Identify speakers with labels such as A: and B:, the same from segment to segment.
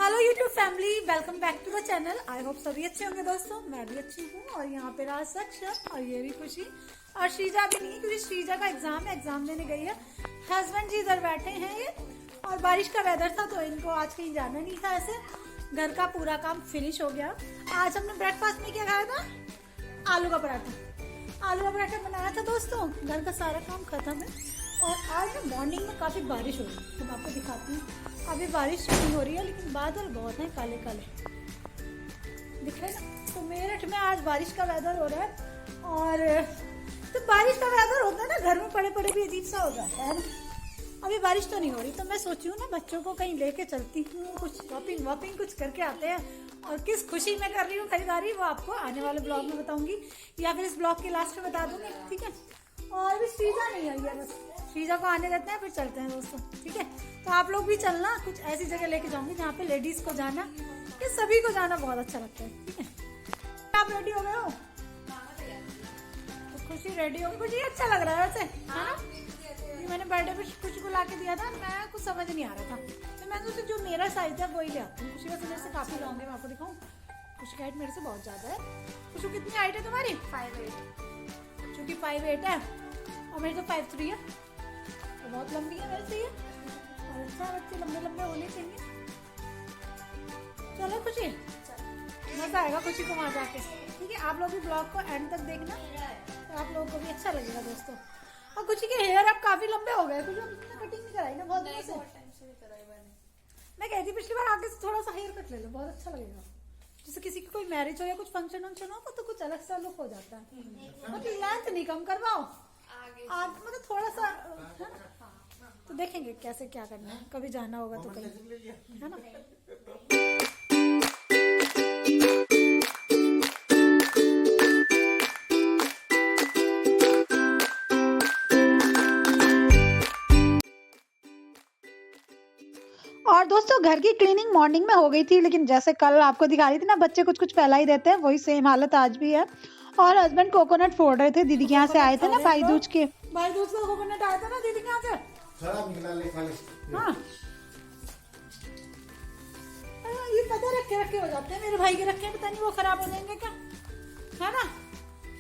A: Hello YouTube family, welcome back to the channel. I hope सभी अच्छे होंगे दोस्तों। मैं भी अच्छी हूँ और यहाँ पे राज सक्षम और ये भी खुशी और श्रीजा भी नहीं, क्योंकि श्रीजा का एग्जाम है, एग्जाम देने गई है। हस्बैंड जी इधर बैठे हैं ये, और बारिश का वेदर था तो इनको आज कहीं जाना नहीं था। ऐसे घर का पूरा काम फिनिश हो गया। आज हमने ब्रेकफास्ट में क्या खाया था? आलू का पराठा। आलू का पराठा बनाया था दोस्तों। घर का सारा काम खत्म है और आज मॉर्निंग में काफ़ी बारिश हो रही है, तो मैं आपको दिखाती हूँ। अभी बारिश नहीं हो रही है लेकिन बादल बहुत हैं, काले काले दिख रहे ना। तो मेरठ में आज बारिश का वेदर हो रहा है, और तो बारिश का वेदर होता है ना, घर में पड़े पड़े भी अजीब सा हो जाता है ना। अभी बारिश तो नहीं हो रही, तो मैं सोची हूँ ना बच्चों को कहीं लेके चलती हूँ, कुछ शॉपिंग वॉपिंग कुछ करके आते हैं। और किस खुशी में कर रही हूँ खरीदारी, वो आपको आने वाले ब्लॉग में बताऊंगी, या फिर इस ब्लॉग के लास्ट में बता दूंगी, ठीक है। और अभी श्रीजा नहीं आई है, बस श्रीजा को आने देते हैं फिर चलते हैं दोस्तों, ठीक है। तो आप लोग भी चलना, कुछ ऐसी जगह लेके जाऊंगी जहाँ पे लेडीज को जाना, ये सभी को जाना बहुत अच्छा लगता है, ठीक है। आप रेडी हो गए हो? तो खुशी रेडी हो गई, खुशी अच्छा लग रहा है वैसे, है ना। मैंने बर्थडे पे खुशी को ला के दिया था, मैं कुछ समझ नहीं आ रहा था, तो मैंने सोचा जो मेरा साइज है वही ले आती हूँ। खुशी वैसे मेरे से काफी लॉन्ग है, मैं आपको दिखाऊँ। खुशी की हाइट मेरे से बहुत ज्यादा है। खुशी कितनी हाइट है तुम्हारी? 5'8", क्योंकि 5'8" है और मेरी तो 5'3" है, तो बहुत लंबी है मेरे से ये। और अच्छा, बच्चे लंबे लंबे होने चाहिए। चलो खुशी, मजा आएगा खुशी को वहाँ जाके, ठीक है। आप लोग भी ब्लॉग को एंड तक देखना, तो आप लोगों को भी अच्छा लगेगा दोस्तों। और खुशी के हेयर अब काफी लंबे हो गए, कुछ हमने कटिंग नहीं कराई ना बहुत दिनों से। मैं कहती पिछली बार आगे से थोड़ा सा हेयर कट ले लो, बहुत अच्छा लगेगा। जैसे किसी की कोई मैरिज हो या कुछ फंक्शन वंक्शन हो तो कुछ अलग सा लुक हो जाता है। मतलब लेंथ नहीं कम करवाओ आगे, मतलब थोड़ा सा, है ना। तो देखेंगे कैसे क्या करना है, कभी जाना होगा तो कहीं, है ना। और दोस्तों घर की क्लीनिंग मॉर्निंग में हो गई थी, लेकिन जैसे कल आपको दिखा रही थी ना, बच्चे कुछ कुछ फैला ही देते हैं, वही सेम हालत आज भी है। और हस्बैंड कोकोनट फोड़ रहे थे, दीदी के यहाँ से आए थे ना भाई दूज के। भाई दूज का कोकोनट आया था ना दीदी के यहाँ से। हाँ, ये पता रखे रखे हो जाते हैं। मेरे भाई के रखे हैं, पता नहीं वो खराब हो जाएंगे क्या, है ना।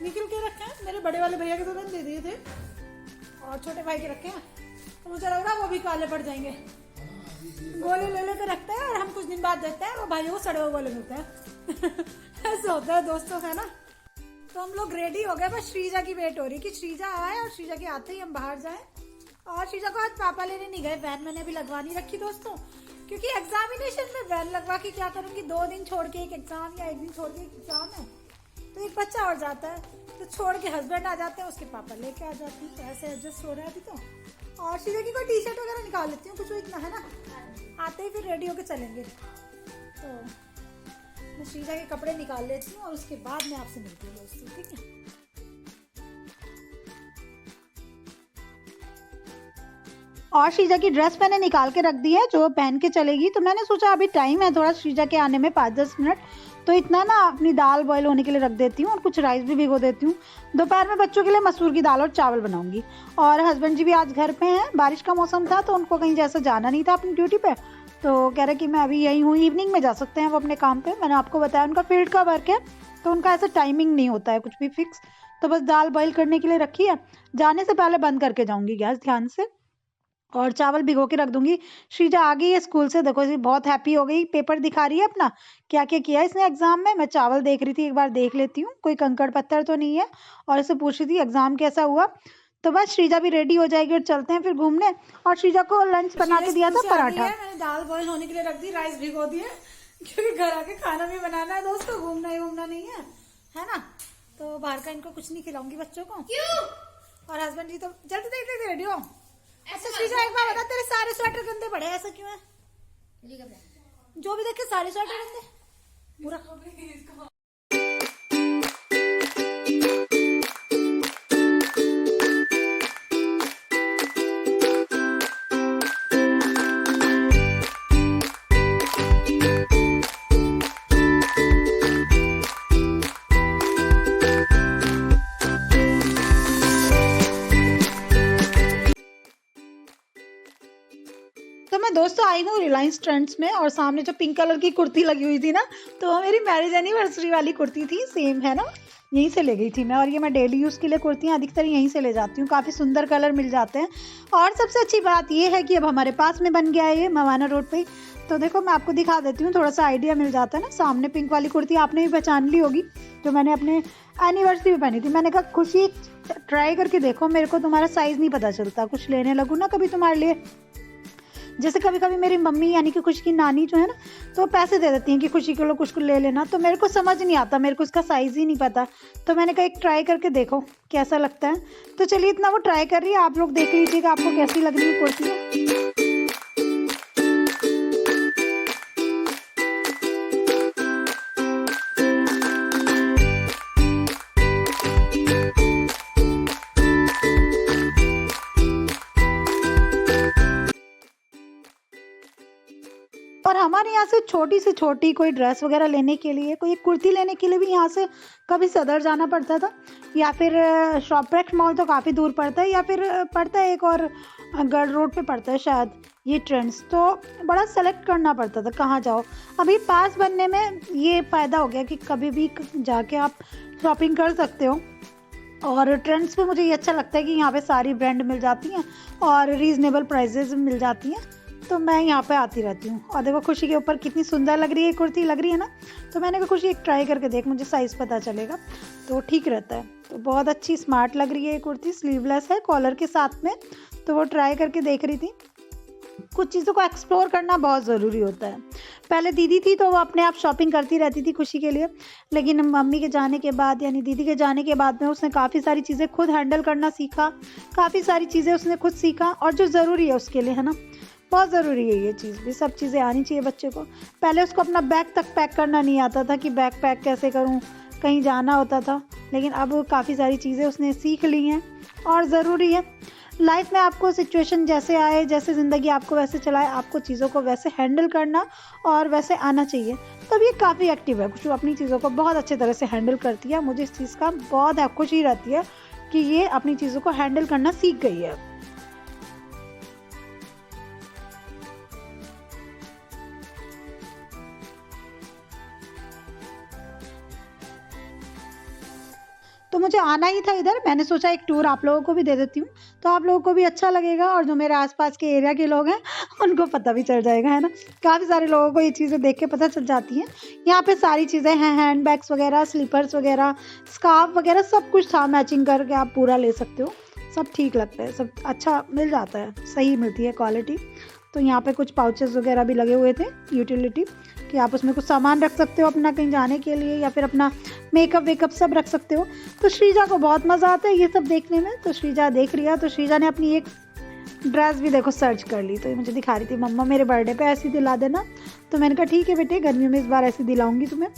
A: निकल के रखे हैं, मेरे बड़े वाले भैया के तो दे दिए थे, और छोटे भाई के रखे हैं, तो मुझे लग रहा है वो भी काले पड़ जाएंगे। गोले ले लेकर रखते हैं और हम कुछ दिन बाद देखते हैं वो भाइयों को सड़े हुए गोले मिलते हैं। ऐसा होता है दोस्तों, है ना। तो हम लोग रेडी हो गए, बस श्रीजा की वेट हो रही कि श्रीजा आए, और श्रीजा के आते ही हम बाहर जाएं। और श्रीजा को आज पापा लेने नहीं गए, वैन मैंने भी लगवा नहीं रखी दोस्तों, क्योंकि एग्जामिनेशन में वैन लगवा के क्या करूंगी। 2 दिन छोड़ के एक एग्जाम या 1 दिन छोड़ के एक एग्जाम है, तो एक बच्चा और जाता है, तो छोड़ के हस्बैंड आ जाते हैं, उसके पापा लेके आ जाते हैं, तो ऐसे एडजस्ट हो रहा है अभी तो। और श्रीजा की कोई टी शर्ट वगैरह निकाल लेती हूँ, कुछ इतना, है ना। आते ही फिर रेडी होके चलेंगे, तो मैं श्रीजा के कपड़े निकाल लेती हूँ और उसके बाद मैं आपसे मिलती हूँ दोस्तों, ठीक है। और श्रीजा की ड्रेस मैंने निकाल के रख दी है, जो पहन के चलेगी। तो मैंने सोचा अभी टाइम है थोड़ा श्रीजा के आने में 5-10 मिनट, तो इतना ना अपनी दाल बॉईल होने के लिए रख देती हूँ और कुछ राइस भी भिगो देती हूँ। दोपहर में बच्चों के लिए मसूर की दाल और चावल बनाऊंगी। और हस्बैंड जी भी आज घर पे हैं, बारिश का मौसम था तो उनको कहीं जैसे जाना नहीं था अपनी ड्यूटी पे, तो कह रहे कि मैं अभी यही हूँ, इवनिंग में जा सकते हैं वो अपने काम पे। मैंने आपको बताया उनका फील्ड का वर्क है, तो उनका ऐसा टाइमिंग नहीं होता है कुछ भी फिक्स। तो बस दाल बॉईल करने के लिए रखी है, जाने से पहले बंद करके जाऊंगी गैस ध्यान से, और चावल भिगो के रख दूंगी। श्रीजा आ गई है स्कूल से, देखो इसे बहुत हैप्पी हो गई, पेपर दिखा रही है अपना क्या क्या किया इसने एग्जाम में। मैं चावल देख रही थी, एक बार देख लेती हूँ कोई कंकड़ पत्थर तो नहीं है, और इसे पूछ रही थी एग्जाम कैसा हुआ। तो बस श्रीजा भी रेडी हो जाएगी और चलते हैं फिर घूमने। और श्रीजा को लंच बना के दिया था पराठा। मैंने दाल बॉईल होने के लिए रख दी, राइस भिगो दिए, क्योंकि घर आके खाना भी बनाना है दोस्तों, घूमना ही घूमना नहीं है ना। तो बाहर का इनको कुछ नहीं खिलाऊंगी बच्चों को। क्यों? और हस्बैंड जी तो जल्दी देखते रेडी हो। अच्छा श्रीजा एक बार बता, तेरे सारे स्वेटर गंदे पड़े, ऐसा क्यों है? जो भी देखे सारे स्वेटर गंदे पूरा। दोस्तों आई हूँ रिलायंस ट्रेंड्स में, और सामने जो पिंक कलर की कुर्ती लगी हुई थी ना, तो वो मेरी मैरिज एनिवर्सरी वाली कुर्ती थी, सेम है ना, यहीं से ले गई थी मैं। और ये मैं डेली यूज़ के लिए कुर्तियाँ अधिकतर यहीं से ले जाती हूँ, काफ़ी सुंदर कलर मिल जाते हैं। और सबसे अच्छी बात ये है कि अब हमारे पास में बन गया है ये मवाना रोड पे। तो देखो मैं आपको दिखा देती हूँ, थोड़ा सा आइडिया मिल जाता है ना। सामने पिंक वाली कुर्ती आपने भी पहचान ली होगी, जो मैंने अपने एनिवर्सरी में पहनी थी। मैंने कहा खुशी ट्राई करके देखो, मेरे को तुम्हारा साइज़ नहीं पता चलता, कुछ लेने लगूँ ना कभी तुम्हारे लिए। जैसे कभी कभी मेरी मम्मी यानी कि खुशी की नानी जो है ना, तो पैसे दे देती हैं कि खुशी के लिए कुछ ले लेना, तो मेरे को समझ नहीं आता, मेरे को इसका साइज़ ही नहीं पता। तो मैंने कहा एक ट्राई करके देखो कैसा लगता है। तो चलिए इतना वो ट्राई कर रही है, आप लोग देख लीजिएगा आपको कैसी लग रही है कुर्ती। और हमारे यहाँ से छोटी से छोटी कोई ड्रेस वगैरह लेने के लिए, कोई कुर्ती लेने के लिए भी यहाँ से कभी सदर जाना पड़ता था, या फिर शॉपरेक्ट मॉल तो काफ़ी दूर पड़ता है, या फिर पड़ता है एक और गर्ड रोड पे पड़ता है शायद ये ट्रेंड्स। तो बड़ा सेलेक्ट करना पड़ता था कहाँ जाओ। अभी पास बनने में ये फ़ायदा हो गया कि कभी भी जाके आप शॉपिंग कर सकते हो। और ट्रेंड्स पे मुझे ये अच्छा लगता है कि यहाँ पे सारी ब्रांड मिल जाती हैं और रीज़नेबल प्राइजेज़ मिल जाती हैं, तो मैं यहाँ पे आती रहती हूँ। और देखो खुशी के ऊपर कितनी सुंदर लग रही है कुर्ती, लग रही है ना। तो मैंने कहा खुशी एक ट्राई करके देख, मुझे साइज़ पता चलेगा तो ठीक रहता है। तो बहुत अच्छी स्मार्ट लग रही है ये कुर्ती, स्लीवलेस है कॉलर के साथ में। तो वो ट्राई करके देख रही थी। कुछ चीज़ों को एक्सप्लोर करना बहुत ज़रूरी होता है। पहले दीदी थी तो वो अपने आप शॉपिंग करती रहती थी खुशी के लिए, लेकिन मम्मी के जाने के बाद यानी दीदी के जाने के बाद में उसने काफ़ी सारी चीज़ें खुद हैंडल करना सीखा, काफ़ी सारी चीज़ें उसने खुद सीखा, और जो ज़रूरी है उसके लिए, है ना, बहुत ज़रूरी है ये चीज़ भी, सब चीज़ें आनी चाहिए बच्चे को। पहले उसको अपना बैग तक पैक करना नहीं आता था कि बैग पैक कैसे करूं, कहीं जाना होता था, लेकिन अब काफ़ी सारी चीज़ें उसने सीख ली हैं। और ज़रूरी है लाइफ में, आपको सिचुएशन जैसे आए, जैसे ज़िंदगी आपको वैसे चलाए, आपको चीज़ों को वैसे हैंडल करना और वैसे आना चाहिए। तब ये काफ़ी एक्टिव है, कुछ अपनी चीज़ों को बहुत अच्छी तरह से हैंडल करती है। मुझे इस चीज़ का बहुत खुशी रहती है कि ये अपनी चीज़ों को हैंडल करना सीख गई है। तो मुझे आना ही था इधर, मैंने सोचा एक टूर आप लोगों को भी दे देती हूँ, तो आप लोगों को भी अच्छा लगेगा, और जो मेरे आसपास के एरिया के लोग हैं उनको पता भी चल जाएगा, है ना। काफ़ी सारे लोगों को ये चीज़ें देख के पता चल जाती हैं। यहाँ पे सारी चीज़ें हैं, हैंड बैग्स वगैरह, स्लीपर्स वगैरह, स्कार्फ वगैरह, सब कुछ था, मैचिंग करके आप पूरा ले सकते हो। सब ठीक लगता है, सब अच्छा मिल जाता है, सही मिलती है क्वालिटी। तो यहाँ पे कुछ पाउचेस वगैरह भी लगे हुए थे, यूटिलिटी, कि आप उसमें कुछ सामान रख सकते हो अपना कहीं जाने के लिए, या फिर अपना मेकअप वेकअप सब रख सकते हो। तो श्रीजा को बहुत मज़ा आता है ये सब देखने में, तो श्रीजा देख रही है। तो श्रीजा ने अपनी एक ड्रेस भी देखो सर्च कर ली, तो ये मुझे दिखा रही थी, मम्मा मेरे बर्थडे पे ऐसी दिला देना। तो मैंने कहा ठीक है बेटे, गर्मियों में इस बार ऐसी दिलाऊंगी तुम्हें,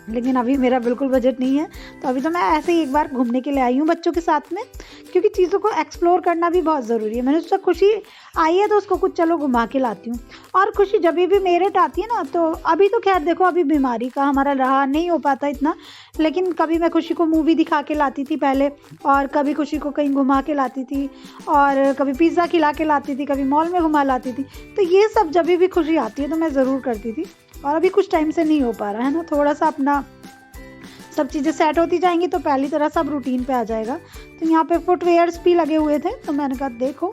A: लेकिन अभी मेरा बिल्कुल बजट नहीं है, तो अभी तो मैं ऐसे ही एक बार घूमने के लिए आई हूँ बच्चों के साथ में, क्योंकि चीज़ों को एक्सप्लोर करना भी बहुत ज़रूरी है। मैंने सोचा खुशी आई है तो उसको कुछ चलो घुमा के लाती हूँ। और खुशी जब भी मेरठ आती है ना, तो अभी तो खैर देखो अभी बीमारी का हमारा रहा नहीं हो पाता इतना, लेकिन कभी मैं खुशी को मूवी दिखा के लाती थी पहले, और कभी खुशी को कहीं घुमा के लाती थी, और कभी पिज़्ज़ा खिला के लाती थी, कभी मॉल में घुमा लाती थी। तो ये सब जब भी खुशी आती है तो मैं ज़रूर करती थी, और अभी कुछ टाइम से नहीं हो पा रहा है ना, थोड़ा सा अपना सब चीज़ें सेट होती जाएंगी तो पहली तरह सब रूटीन पे आ जाएगा। तो यहाँ पे फुटवेयर्स भी लगे हुए थे, तो मैंने कहा देखो,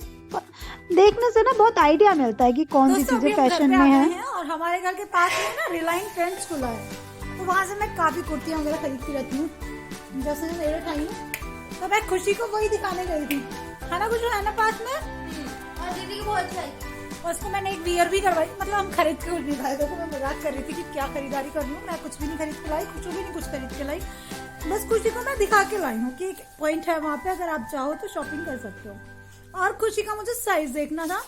A: देखने से ना बहुत आइडिया मिलता है कि कौन सी चीज़ें फैशन में है।
B: और हमारे घर के पास में ना रिलायंस ट्रेंड्स खुला है, तो वहाँ से मैं काफ़ी कुर्तियाँ वगैरह खरीदती रहती हूँ। जैसे मैं मेरठ आई हूँ तो मैं खुशी को वही दिखाने गई थी, है ना, कुछ है ना पास में,
C: और दीदी को बहुत अच्छा है।
B: और उसको मैंने एक वियर भी करवाई, मतलब हम खरीद के कुछ नहीं खाए। देखो मैं मजाक कर रही थी कि क्या खरीदारी कर लूँ, मैं कुछ भी नहीं खरीद के लाई, कुछ भी नहीं कुछ खरीद के लाई, बस खुशी को मैं दिखा के लाई हूँ कि एक पॉइंट है वहाँ पे, अगर आप चाहो तो शॉपिंग कर सकते हो। और खुशी का मुझे साइज देखना था,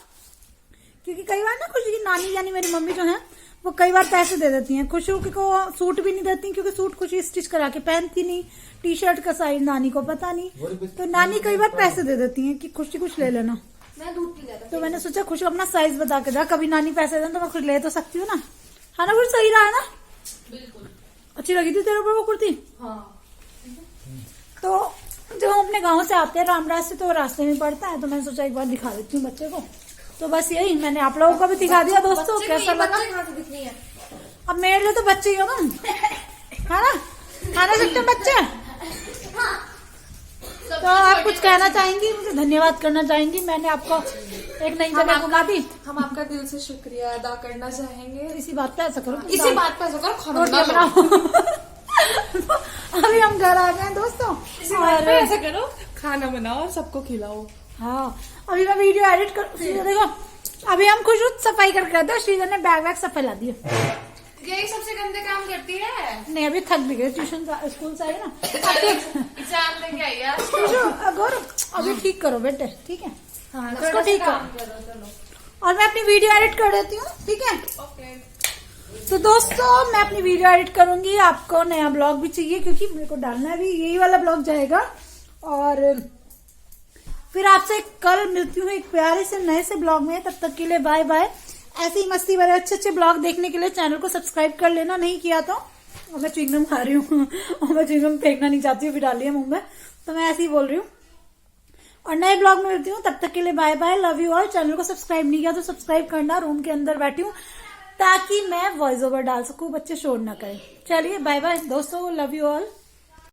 B: क्योंकि कई बार ना खुशी की नानी यानी मेरी मम्मी जो है वो कई बार पैसे दे देती हैं, खुशी को सूट भी नहीं देती, क्योंकि सूट खुशी स्टिच करा के पहनती नहीं, टी शर्ट का साइज नानी को पता नहीं, तो नानी कई बार पैसे दे देती हैं कि खुशी कुछ ले लेना।
C: मैं दूध पी जाता,
B: तो मैंने सोचा खुशी अपना साइज बता के जा, कभी नानी पैसे दें तो मैं खुद ले तो सकती हूँ ना, है ना। कुछ सही रहा है ना,
C: बिल्कुल
B: अच्छी लगी थी तेरे ऊपर वो कुर्ती।
C: हाँ।
B: तो जब हम अपने गांव से आते हैं रामराज से, तो रास्ते में पड़ता है, तो मैंने सोचा एक बार दिखा देती हूँ बच्चे को। तो बस यही मैंने आप लोगों को भी दिखा दिया दोस्तों, कैसा लगा।
C: कहाँ से दिख रही है?
B: अब मेरे लिए तो बच्चे ही हो तुम, है ना, खाना सकते हो बच्चे। तो आप कुछ कहना चाहेंगी, मुझे धन्यवाद करना चाहेंगी, मैंने आपको एक नई जगह घुमा दी।
D: हम आपका दिल से शुक्रिया अदा करना चाहेंगे।
B: इसी बात पे ऐसा करो,
D: इसी बात पर ऐसा करो, खाना
B: रोटियां
D: बना लो।
B: बनाओ। अभी हम घर आ गए हैं दोस्तों,
D: इसी बात पे ऐसा करो, खाना बनाओ और सबको खिलाओ।
B: हाँ अभी मैं वीडियो एडिट कर, देखो अभी हम खुश सफाई करके आते हैं। श्रीजन ने बैग सब फैला दिए।
D: यही सबसे गंदे काम करती है।
B: नहीं अभी थक भी गए, ट्यूशन स्कूल से आए ना।
D: एग्जाम देके आई यार।
B: गौरव अभी ठीक करो बेटे, ठीक है,
D: हाँ,
B: इसको ठीक करो और मैं अपनी वीडियो एडिट कर देती हूँ, ठीक है।
D: ओके।
B: तो दोस्तों मैं अपनी वीडियो एडिट करूंगी, आपको नया ब्लॉग भी चाहिए क्योंकि मेरे को डालना है, भी यही वाला ब्लॉग जाएगा। और फिर आपसे कल मिलती हूँ एक प्यारे से नए से ब्लॉग में। तब तक के लिए बाय बाय। ऐसे ही मस्ती भरे अच्छे अच्छे ब्लॉग देखने के लिए चैनल को सब्सक्राइब कर लेना, नहीं किया तो। और मैं च्युइंगम खा रही हूँ और मैं च्युइंगम फेंकना नहीं चाहती हूँ, फिर डाली है मुंह में, तो मैं ऐसे ही बोल रही हूँ। और नए ब्लॉग में मिलती हूँ, तब तक के लिए bye bye, love you all. Channel को सब्सक्राइब नहीं किया तो सब्सक्राइब करना। रूम के अंदर बैठी हूँ ताकि मैं वॉइस ओवर डाल सकूं, बच्चे शोर ना करें। चलिए बाय बाय दोस्तों, लव यू ऑल।